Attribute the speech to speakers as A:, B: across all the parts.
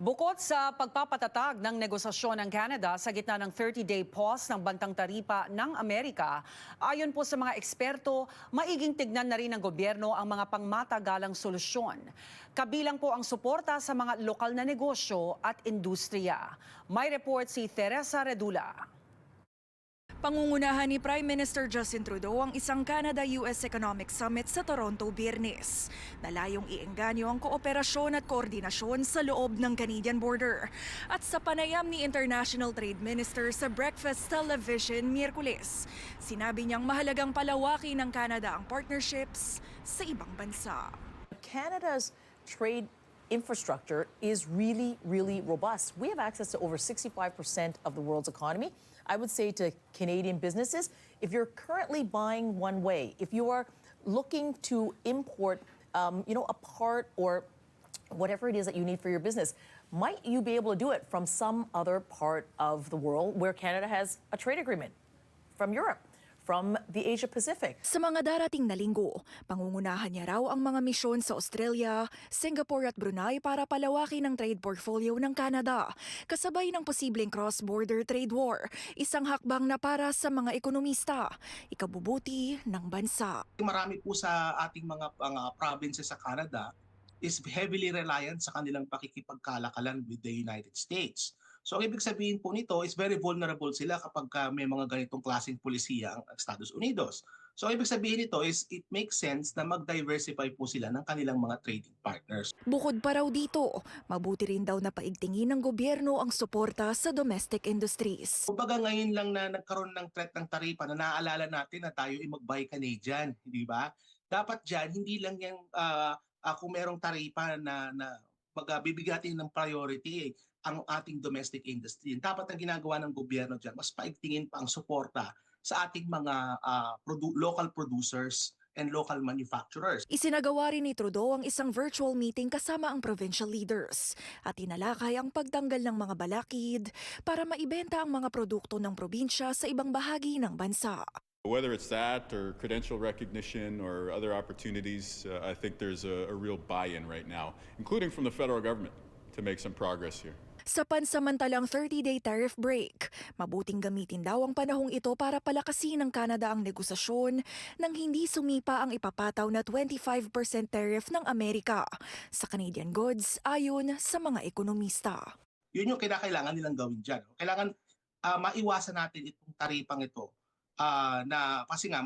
A: Bukod sa pagpapatatag ng negosasyon ng Canada sa gitna ng 30-day pause ng bantang taripa ng Amerika, ayon po sa mga eksperto, maiging tignan na rin ng gobyerno ang mga pangmatagalang solusyon. Kabilang po ang suporta sa mga lokal na negosyo at industriya. May report si Teresa Redula.
B: Pangungunahan ni Prime Minister Justin Trudeau ang isang Canada-US Economic Summit sa Toronto, Biyernes. Nalayong iengganyo ang kooperasyon at koordinasyon sa loob ng Canadian border. At sa panayam ni International Trade Minister sa Breakfast Television Miyerkules, sinabi niyang mahalagang palawakin ng Canada ang partnerships sa ibang bansa.
C: Canada's trade infrastructure is really robust. We have access to over 65% of the world's economy. I would say to Canadian businesses, if you're currently buying one way, if you are looking to import, a part or whatever it is that you need for your business, might you be able to do it from some other part of the world where Canada has a trade agreement? From Europe? From the Asia Pacific.
B: Sa mga darating na linggo, pangungunahan niya raw ang mga misyon sa Australia, Singapore at Brunei para palawakin ang trade portfolio ng Canada, kasabay ng posibleng cross-border trade war, isang hakbang na para sa mga ekonomista, ikabubuti ng bansa.
D: Marami po sa ating mga provinces sa Canada is heavily reliant sa kanilang pakikipagkalakalan with the United States. So ang ibig sabihin po nito is very vulnerable sila kapag may mga ganitong klaseng polisiya ang Estados Unidos. So ang ibig sabihin nito is it makes sense na mag-diversify po sila ng kanilang mga trading partners.
B: Bukod pa raw dito, mabuti rin daw na paigtingin ng gobyerno ang suporta sa domestic industries.
D: Kumbaga ngayon lang na nagkaroon ng threat ng taripa na naaalala natin na tayo ay mag-buy Canadian, di ba? Dapat dyan, hindi lang yung kung merong taripa na bibigyan natin ng priority ang ating domestic industry. Dapat ang ginagawa ng gobyerno dyan, mas paigtingin pa ang suporta sa ating mga local producers and local manufacturers.
B: Isinagawa rin ni Trudeau ang isang virtual meeting kasama ang provincial leaders at tinalakay ang pagtanggal ng mga balakid para maibenta ang mga produkto ng probinsya sa ibang bahagi ng bansa.
E: Whether it's that or credential recognition or other opportunities, I think there's a real buy-in right now, including from the federal government, to make some progress here.
B: Sa pansamantalang 30-day tariff break, mabuting gamitin daw ang panahong ito para palakasin ng Canada ang negosasyon nang hindi sumipa ang ipapataw na 25% tariff ng Amerika sa Canadian goods ayon sa mga ekonomista.
D: Yun yung kailangan nilang gawin dyan. Kailangan maiwasan natin itong taripang ito. Na kasi nga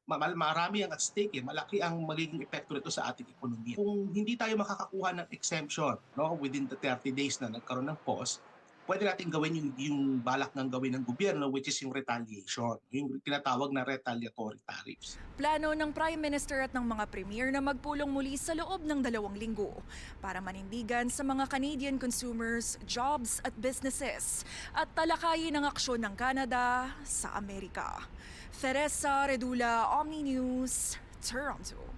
D: marami ang at stake, malaki ang magiging epekto nito sa ating ekonomiya. Kung hindi tayo makakakuha ng exemption within the 30 days na nagkaroon ng pause, pwede natin gawin yung balak ng gawin ng gobyerno, which is yung retaliation, yung tinatawag na retaliatory tariffs.
B: Plano ng Prime Minister at ng mga Premier na magpulong muli sa loob ng 2 linggo para manindigan sa mga Canadian consumers, jobs at businesses at talakayin ang aksyon ng Canada sa Amerika. Teresa Redula, Omni News, Toronto.